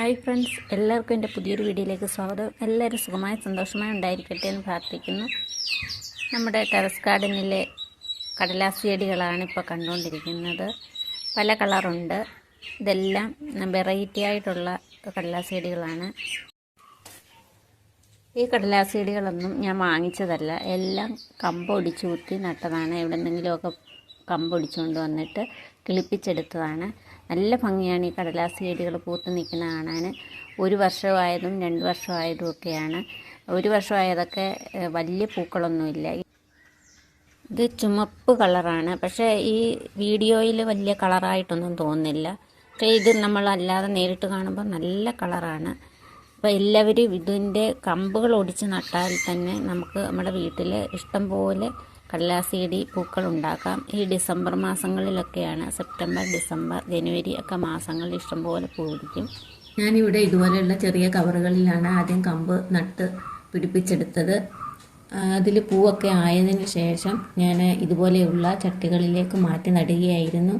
Hi friends, എല്ലാവർക്കും എൻ്റെ പുതിയൊരു വീഡിയോയിലേക്ക് സ്വാഗതം. എല്ലാവരും സുഖമായി സന്തോഷമായി ഉണ്ടായിരിക്കട്ടെ എന്ന് പ്രാർത്ഥിക്കുന്നു. നമ്മുടെ ടെറസ് ഗാർഡനിലെ കടലാസ് ചെടികളാണ് ഇപ്പോൾ കണ്ടുകൊണ്ടിരിക്കുന്നത്. പല കളറുണ്ട്. ഇതെല്ലാം വെറൈറ്റി ആയിട്ടുള്ള കടലാസ് ചെടികളാണ്. ഈ കടലാസ് ചെടികളൊന്നും ഞാൻ വാങ്ങിച്ചതല്ല, എല്ലാം കമ്പൊടിച്ച് കുത്തി നട്ടതാണ്. എവിടെന്നെങ്കിലുമൊക്കെ കമ്പൊടിച്ചുകൊണ്ട് വന്നിട്ട് കിളിപ്പിച്ചെടുത്തതാണ്. നല്ല ഭംഗിയാണ് ഈ കടലാസ് ചെടികൾ പൂത്ത് നിൽക്കുന്ന കാണാൻ. ഒരു വർഷമായതും 2 വർഷമായതും ഒക്കെയാണ്. ഒരു വർഷമായതൊക്കെ വലിയ പൂക്കളൊന്നുമില്ല. ഇത് ചുമപ്പ് കളറാണ്, പക്ഷേ ഈ വീഡിയോയിൽ വലിയ കളറായിട്ടൊന്നും തോന്നുന്നില്ല. പക്ഷേ ഇത് നമ്മളല്ലാതെ നേരിട്ട് കാണുമ്പോൾ നല്ല കളറാണ്. അപ്പോൾ എല്ലാവരും ഇതിൻ്റെ കമ്പുകൾ ഒടിച്ച് നട്ടാൽ തന്നെ നമുക്ക് നമ്മുടെ വീട്ടിൽ ഇഷ്ടം പോലെ കടലാസ് ചെടി പൂക്കൾ ഉണ്ടാക്കാം. ഈ ഡിസംബർ മാസങ്ങളിലൊക്കെയാണ്, സെപ്റ്റംബർ, ഡിസംബർ, ജനുവരി ഒക്കെ മാസങ്ങളിൽ ഇഷ്ടംപോലെ പൂ പിടിക്കും. ഞാനിവിടെ ഇതുപോലെയുള്ള ചെറിയ കവറുകളിലാണ് ആദ്യം കമ്പ് നട്ട് പിടിപ്പിച്ചെടുത്തത്. അതിൽ പൂവൊക്കെ ആയതിനു ശേഷം ഞാൻ ഇതുപോലെയുള്ള ചട്ടികളിലേക്ക് മാറ്റി നടുകയായിരുന്നു.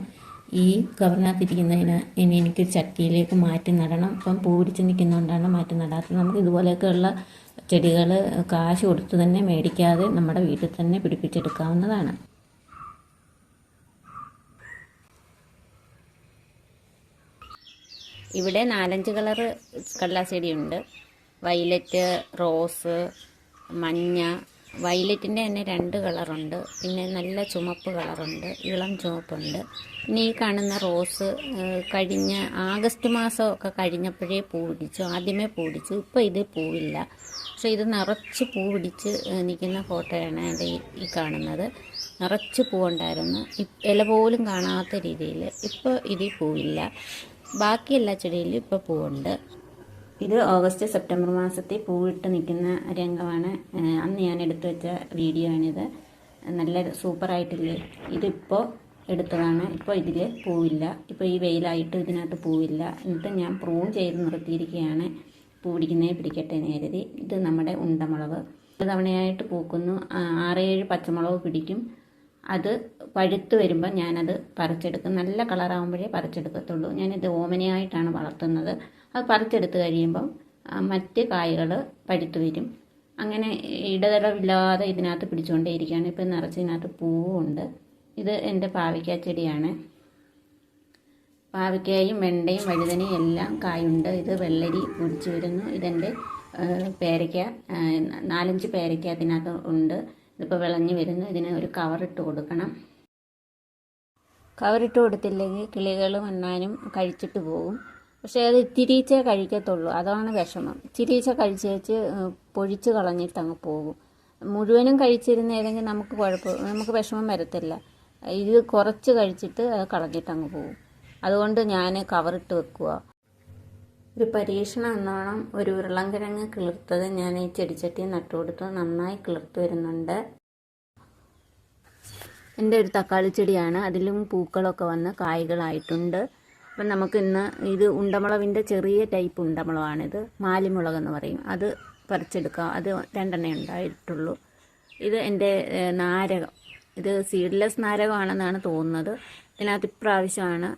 ഈ കവറിനകത്തിരിക്കുന്നതിന് ഇനി എനിക്ക് ചട്ടിയിലേക്ക് മാറ്റി നടണം. ഇപ്പം പൂ പിടിച്ച് നിൽക്കുന്നതുകൊണ്ടാണ് മാറ്റി നടാത്തത്. നമുക്ക് ഇതുപോലെയൊക്കെയുള്ള ചെടികൾ കാശ് കൊടുത്ത് തന്നെ മേടിക്കാതെ നമ്മുടെ വീട്ടിൽ തന്നെ പിടിപ്പിച്ചെടുക്കാവുന്നതാണ്. ഇവിടെ 4-5 കളറ് കടലാസ് ചെടിയുണ്ട്. വയലറ്റ്, റോസ്, മഞ്ഞ. വയലറ്റിൻ്റെ തന്നെ 2 കളറുണ്ട്. പിന്നെ നല്ല ചുമപ്പ് കളറുണ്ട്, ഇളം ചുവപ്പുണ്ട്. പിന്നെ ഈ കാണുന്ന റോസ് കഴിഞ്ഞ ആഗസ്റ്റ് മാസമൊക്കെ കഴിഞ്ഞപ്പോഴേ പൂ പിടിച്ചു. ആദ്യമേ പൂ പിടിച്ചു. ഇപ്പോൾ ഇത് പൂവില്ല. പക്ഷേ ഇത് നിറച്ച് പൂ പിടിച്ച് നിൽക്കുന്ന ഫോട്ടോയാണ് ഈ കാണുന്നത്. നിറച്ച് പൂവുണ്ടായിരുന്നു, ഇല പോലും കാണാത്ത രീതിയിൽ. ഇപ്പോൾ ഇതിൽ പൂവില്ല. ബാക്കി എല്ലാ ചെടിയിലും ഇപ്പോൾ പൂവുണ്ട്. ഇത് ഓഗസ്റ്റ് സെപ്റ്റംബർ മാസത്തിൽ പൂവിട്ട് നിൽക്കുന്ന രംഗമാണ്. അന്ന് ഞാൻ എടുത്തു വെച്ച വീഡിയോ ആണിത്. നല്ല സൂപ്പറായിട്ടില്ലേ? ഇതിപ്പോൾ എടുത്തതാണ്. ഇപ്പോൾ ഇതിൽ പൂവില്ല. ഇപ്പോൾ ഈ വെയിലായിട്ട് ഇതിനകത്ത് പൂവില്ല. എന്നിട്ട് ഞാൻ പ്രൂൺ ചെയ്ത് നിർത്തിയിരിക്കുകയാണ്. പൂ പിടിക്കുന്നേ പിടിക്കട്ടെ എന്ന് കരുതി. ഇത് നമ്മുടെ ഉണ്ടമുളക്. ഒരു തവണയായിട്ട് പൂക്കുന്നു. 6-7 പച്ചമുളക് പിടിക്കും. അത് പഴുത്ത് വരുമ്പോൾ ഞാനത് പറിച്ചെടുക്കും. നല്ല കളറാകുമ്പോഴേ പറിച്ചെടുക്കത്തുള്ളൂ. ഞാനിത് ഓമനയായിട്ടാണ് വളർത്തുന്നത്. അത് പറിച്ചെടുത്ത് കഴിയുമ്പം മറ്റ് കായ്കൾ പഴുത്ത് വരും. അങ്ങനെ ഇടതടവില്ലാതെ ഇതിനകത്ത് പിടിച്ചുകൊണ്ടേയിരിക്കുകയാണ്. ഇപ്പം നിറച്ച് ഇതിനകത്ത് പൂവുണ്ട്. ഇത് എൻ്റെ പാവയ്ക്ക ചെടിയാണ്. പാവയ്ക്കയും വെണ്ടയും വഴുതനയും എല്ലാം കായുണ്ട്. ഇത് വെള്ളരി പിടിച്ചു വരുന്നു. ഇതെൻ്റെ പേരയ്ക്ക, 4-5 പേരയ്ക്ക അതിനകത്ത് ഉണ്ട്. ഇതിപ്പോൾ വിളഞ്ഞു വരുന്നു. ഇതിന് ഒരു കവറിട്ട് കൊടുക്കണം. കവറിട്ട് കൊടുത്തില്ലെങ്കിൽ കിളികൾ വന്നാലും കഴിച്ചിട്ട് പോകും. പക്ഷേ അത് ഇത്തിരീച്ചേ കഴിക്കത്തുള്ളൂ. അതാണ് വിഷമം. ഇത്തിരീച്ച കഴിച്ച് വെച്ച് പൊഴിച്ച് കളഞ്ഞിട്ട് അങ്ങ് പോകും. മുഴുവനും കഴിച്ചിരുന്നേതെങ്കിൽ നമുക്ക് വിഷമം വരത്തില്ല. ഇത് കുറച്ച് കഴിച്ചിട്ട് അത് കളഞ്ഞിട്ട് അങ്ങ് പോകും. അതുകൊണ്ട് ഞാൻ കവറിട്ട് വെക്കുക. ഒരു പരീക്ഷണം എന്നോണം ഒരു ഉരുളൻകിഴങ്ങ് കിളിർത്തത് ഞാൻ ഈ ചെടിച്ചട്ടി നട്ടുകൊടുത്തു. നന്നായി കിളിർത്ത് വരുന്നുണ്ട്. എൻ്റെ ഒരു തക്കാളി ചെടിയാണ്. അതിലും പൂക്കളൊക്കെ വന്ന് കായ്കളായിട്ടുണ്ട്. അപ്പം നമുക്ക് ഇന്ന് ഇത് ഉണ്ടമുളകിൻ്റെ ചെറിയ ടൈപ്പ് ഉണ്ടമുളകാണിത്. മാലിമുളക് എന്ന് പറയും. അത് പറിച്ചെടുക്കാം. അത് 2 എണ്ണേ ഉണ്ടായിട്ടുള്ളൂ. ഇത് എൻ്റെ നാരകം. ഇത് സീഡ്ലെസ് നാരകമാണെന്നാണ് തോന്നുന്നത്. ഇതിനകത്ത് ഇപ്രാവശ്യമാണ്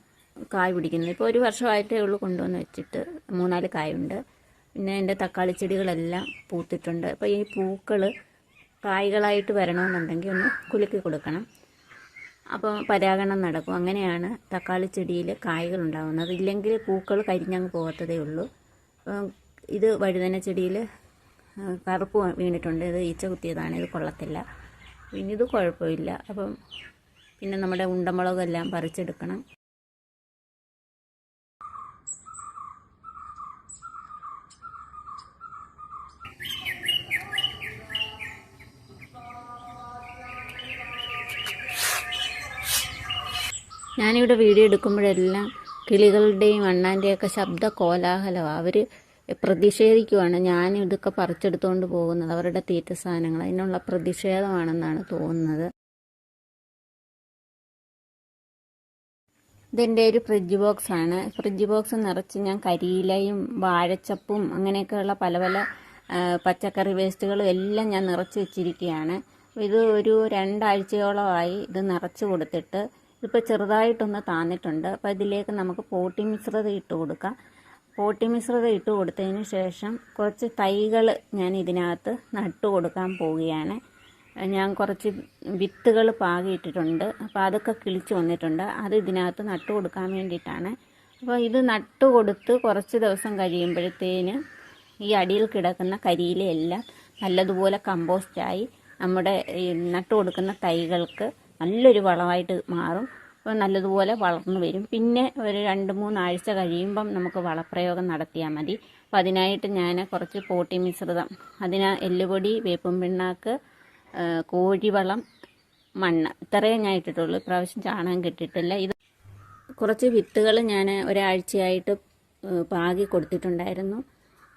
കായ് പിടിക്കുന്നത്. ഇപ്പോൾ 1 വർഷമായിട്ടേ ഉള്ളൂ കൊണ്ടുവന്ന് വെച്ചിട്ട്. 3-4 കായുണ്ട്. പിന്നെ എൻ്റെ തക്കാളി ചെടികളെല്ലാം പൂത്തിട്ടുണ്ട്. അപ്പോൾ ഈ പൂക്കൾ കായ്കളായിട്ട് വരണമെന്നുണ്ടെങ്കിൽ ഒന്ന് കുലുക്കി കൊടുക്കണം. അപ്പോൾ പരാഗണം നടക്കും. അങ്ങനെയാണ് തക്കാളി ചെടിയിൽ കായ്കൾ ഉണ്ടാകുന്നത്. ഇല്ലെങ്കിൽ പൂക്കൾ കരിഞ്ഞങ്ങ് പോകത്തതേ ഉള്ളൂ. ഇത് വഴുതന ചെടിയിൽ കറുപ്പ് വീണിട്ടുണ്ട്. ഇത് ഈച്ച കുത്തിയതാണ്. ഇത് കൊള്ളത്തില്ല. പിന്നെ ഇത് കുഴപ്പമില്ല. അപ്പം പിന്നെ നമ്മുടെ ഉണ്ടമുളകെല്ലാം പറിച്ചെടുക്കണം. ഞാനിവിടെ വീഡിയോ എടുക്കുമ്പോഴെല്ലാം കിളികളുടെയും അണ്ണാൻ്റെയൊക്കെ ശബ്ദ കോലാഹലമാണ്. അവർ പ്രതിഷേധിക്കുവാണ് ഞാൻ ഇതൊക്കെ പറിച്ചെടുത്തുകൊണ്ട് പോകുന്നത്. അവരുടെ തീറ്റ സാധനങ്ങൾ അതിനുള്ള പ്രതിഷേധമാണെന്നാണ് തോന്നുന്നത്. ഇതെൻ്റെ ഒരു ഫ്രിഡ്ജ് ബോക്സാണ്. ഫ്രിഡ്ജ് ബോക്സ് നിറച്ച് ഞാൻ കരിയിലയും വാഴച്ചപ്പും അങ്ങനെയൊക്കെയുള്ള പല പല പച്ചക്കറി വേസ്റ്റുകളും എല്ലാം ഞാൻ നിറച്ച് വെച്ചിരിക്കുകയാണ്. ഇത് ഒരു 2 ആഴ്ചയോളമായി ഇത് നിറച്ച് കൊടുത്തിട്ട്. ഇപ്പോൾ ചെറുതായിട്ടൊന്ന് താന്നിട്ടുണ്ട്. അപ്പോൾ ഇതിലേക്ക് നമുക്ക് പോട്ടി മിശ്രിതം ഇട്ട് കൊടുക്കാം. പോട്ടി മിശ്രിതം ഇട്ട് കൊടുത്തതിന് ശേഷം കുറച്ച് തൈകൾ ഞാൻ ഇതിനകത്ത് നട്ടു കൊടുക്കാൻ പോവുകയാണ്. ഞാൻ കുറച്ച് വിത്തുകൾ പാകിയിട്ടിട്ടുണ്ട്. അപ്പോൾ അതൊക്കെ കിളിച്ച് വന്നിട്ടുണ്ട്. അത് ഇതിനകത്ത് നട്ടു കൊടുക്കാൻ വേണ്ടിയിട്ടാണ്. അപ്പോൾ ഇത് നട്ടു കൊടുത്ത് കുറച്ച് ദിവസം കഴിയുമ്പോഴത്തേന് ഈ അടിയിൽ കിടക്കുന്ന കരിയിലയെല്ലാം നല്ലതുപോലെ കമ്പോസ്റ്റായി നമ്മുടെ ഈ നട്ടു കൊടുക്കുന്ന തൈകൾക്ക് നല്ലൊരു വളമായിട്ട് മാറും. അപ്പോൾ നല്ലതുപോലെ വളർന്നു വരും. പിന്നെ ഒരു 2-3 ആഴ്ച കഴിയുമ്പം നമുക്ക് വളപ്രയോഗം നടത്തിയാൽ മതി. അപ്പോൾ അതിനായിട്ട് ഞാൻ കുറച്ച് പോട്ടി മിശ്രിതം, എല്ലുപൊടി, വേപ്പും പിണ്ണാക്ക്, കോഴിവളം, മണ്ണ്, ഇത്രയും ഞാൻ ഇട്ടിട്ടുള്ളൂ. ഇപ്രാവശ്യം ചാണകം കിട്ടിയിട്ടില്ല. ഇത് കുറച്ച് വിത്തുകൾ ഞാൻ ഒരാഴ്ചയായിട്ട് പാകി കൊടുത്തിട്ടുണ്ടായിരുന്നു.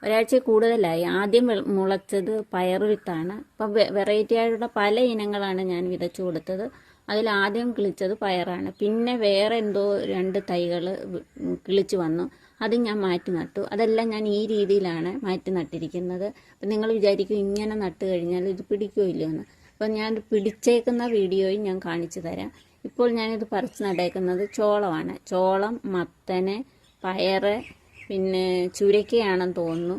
ഒരാഴ്ച കൂടുതലായി. ആദ്യം മുളച്ചത് പയർ വിത്താണ്. അപ്പം വെറൈറ്റി ആയിട്ടുള്ള പല ഇനങ്ങളാണ് ഞാൻ വിതച്ചു കൊടുത്തത്. അതിലാദ്യം കിളിച്ചത് പയറാണ്. പിന്നെ വേറെ എന്തോ 2 തൈകൾ കിളിച്ച് വന്നു. അത് ഞാൻ മാറ്റി നട്ടു. അതെല്ലാം ഞാൻ ഈ രീതിയിലാണ് മാറ്റി നട്ടിരിക്കുന്നത്. അപ്പം നിങ്ങൾ വിചാരിക്കും ഇങ്ങനെ നട്ട് കഴിഞ്ഞാൽ ഇത് പിടിക്കുമോ ഇല്ലയോ എന്ന്. അപ്പം ഞാൻ പിടിച്ചേക്കുന്ന വീഡിയോയും ഞാൻ കാണിച്ചു തരാം. ഇപ്പോൾ ഞാനിത് പറിച്ച് നടേക്കുന്നത് ചോളമാണ്. ചോളം, മത്തന്, പയറ്, പിന്നെ ചുരക്കയാണെന്ന് തോന്നുന്നു.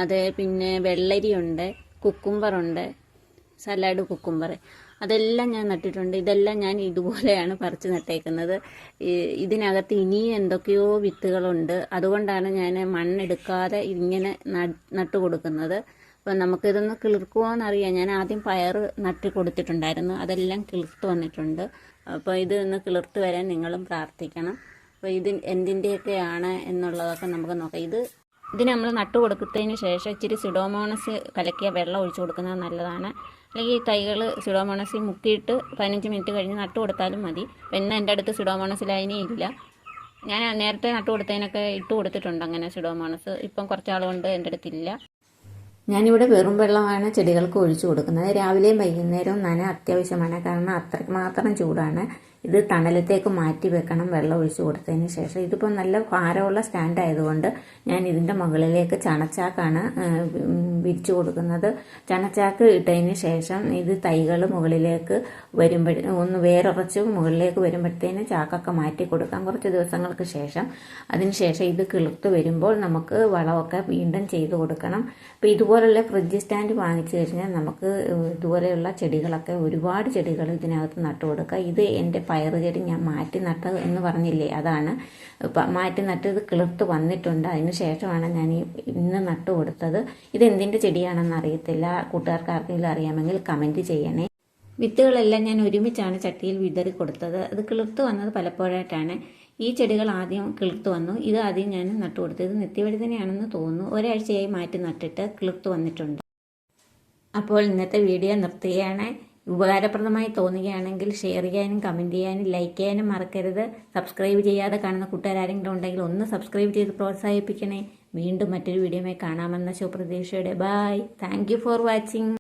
അത് പിന്നെ വെള്ളരിയുണ്ട്, കുക്കുംബറുണ്ട്, സലാഡ് കുക്കുംബർ, അതെല്ലാം ഞാൻ നട്ടിട്ടുണ്ട്. ഇതെല്ലാം ഞാൻ ഇതുപോലെയാണ് പറിച്ച് നട്ടേക്കുന്നത്. ഇതിനകത്ത് ഇനിയും എന്തൊക്കെയോ വിത്തുകളുണ്ട്. അതുകൊണ്ടാണ് ഞാൻ മണ്ണെടുക്കാതെ ഇങ്ങനെ നട്ടു കൊടുക്കുന്നത്. അപ്പം നമുക്കിതൊന്ന് കിളിർക്കുമോ എന്നറിയാം. ഞാൻ ആദ്യം പയർ നട്ടി കൊടുത്തിട്ടുണ്ടായിരുന്നു. അതെല്ലാം കിളിർത്ത് വന്നിട്ടുണ്ട്. അപ്പോൾ ഇതൊന്ന് കിളിർത്ത് വരാൻ നിങ്ങളും പ്രാർത്ഥിക്കണം. അപ്പോൾ ഇത് എന്തിൻ്റെയൊക്കെയാണ് എന്നുള്ളതൊക്കെ നമുക്ക് നോക്കാം. ഇതിന് നമ്മൾ നട്ടു കൊടുത്തതിന് ശേഷം ഇച്ചിരി സിഡോമോണസ് കലക്കിയ വെള്ളം ഒഴിച്ചു കൊടുക്കുന്നത് നല്ലതാണ്. അല്ലെങ്കിൽ ഈ തൈകൾ സിഡോമോണസിൽ മുക്കിയിട്ട് 15 മിനിറ്റ് കഴിഞ്ഞ് നട്ടു കൊടുത്താലും മതി. അപ്പം ഇന്ന് എൻ്റെ അടുത്ത് സിഡോമോണസ് ലൈനേ ഇല്ല. ഞാൻ നേരത്തെ നട്ടു കൊടുത്തതിനൊക്കെ ഇട്ട് കൊടുത്തിട്ടുണ്ട് അങ്ങനെ സിഡോമോണസ്. ഇപ്പം കുറച്ചാളുകൊണ്ട് എൻ്റെ അടുത്തില്ല. ഞാനിവിടെ വെറും വെള്ളമാണ് ചെടികൾക്ക് ഒഴിച്ചു കൊടുക്കുന്നത്. രാവിലെയും വൈകുന്നേരവും നന അത്യാവശ്യമാണ്. കാരണം അത്രയ്ക്ക് മാത്രം ചൂടാണ്. ഇത് തണലത്തേക്ക് മാറ്റി വെക്കണം വെള്ളം ഒഴിച്ചു കൊടുത്തതിന് ശേഷം. ഇതിപ്പോൾ നല്ല ഭാരമുള്ള സ്റ്റാൻഡ് ആയതുകൊണ്ട് ഞാൻ ഇതിൻ്റെ മുകളിലേക്ക് ചണച്ചാക്കാണ് വിരിച്ചു കൊടുക്കുന്നത്. ചണച്ചാക്ക് ഇട്ടതിന് ശേഷം ഇത് തൈകൾ മുകളിലേക്ക് ഒന്ന് വേരുറച്ച് മുകളിലേക്ക് വരുമ്പോഴത്തേന് ചാക്കൊക്കെ മാറ്റി കൊടുക്കാം കുറച്ച് ദിവസങ്ങൾക്ക് ശേഷം. അതിനുശേഷം ഇത് കിളിർത്ത് വരുമ്പോൾ നമുക്ക് വളമൊക്കെ വീണ്ടും ചെയ്ത് കൊടുക്കണം. അപ്പോൾ ഇതുപോലുള്ള ഫ്രിഡ്ജ് സ്റ്റാൻഡ് വാങ്ങിച്ചു കഴിഞ്ഞാൽ നമുക്ക് ഇതുപോലെയുള്ള ചെടികളൊക്കെ ഒരുപാട് ചെടികൾ ഇതിനകത്ത് നട്ടു കൊടുക്കുക. ഇത് എൻ്റെ പയറ് ചെടി ഞാൻ മാറ്റി നട്ടത് എന്ന് പറഞ്ഞില്ലേ, അതാണ്. മാറ്റി നട്ടത് കിളിർത്ത് വന്നിട്ടുണ്ട്. അതിന് ശേഷമാണ് ഞാൻ ഇന്ന് നട്ടു കൊടുത്തത്. ഇതെന്തിൻ്റെ ചെടിയാണെന്ന് അറിയത്തില്ല. കൂട്ടുകാർക്ക് ആർക്കെങ്കിലും അറിയാമെങ്കിൽ കമൻറ്റ് ചെയ്യണേ. വിത്തുകളെല്ലാം ഞാൻ ഒരുമിച്ചാണ് ചട്ടിയിൽ വിതറി കൊടുത്തത്. അത് കിളിർത്ത് വന്നത് പലപ്പോഴായിട്ടാണ്. ഈ ചെടികൾ ആദ്യം കിളിർത്ത് വന്നു. ഇത് ആദ്യം ഞാൻ നട്ടു കൊടുത്തത്. ഇത് നിത്യവഴുതനയാണെന്ന് തോന്നുന്നു. ഒരാഴ്ചയായി മാറ്റി നട്ടിട്ട് കിളിർത്ത് വന്നിട്ടുണ്ട്. അപ്പോൾ ഇന്നത്തെ വീഡിയോ നിർത്തുകയാണ്. ഉപകാരപ്രദമായി തോന്നുകയാണെങ്കിൽ ഷെയർ ചെയ്യാനും കമൻറ്റ് ചെയ്യാനും ലൈക്ക് ചെയ്യാനും മറക്കരുത്. സബ്സ്ക്രൈബ് ചെയ്യാതെ കാണുന്ന കൂട്ടുകാരെങ്കിലും ഉണ്ടെങ്കിൽ ഒന്ന് സബ്സ്ക്രൈബ് ചെയ്ത് പ്രോത്സാഹിപ്പിക്കണേ. വീണ്ടും മറ്റൊരു വീഡിയോയുമായി കാണാമെന്ന ശുഭപ്രതീക്ഷയോടെ bye. Thank you for watching.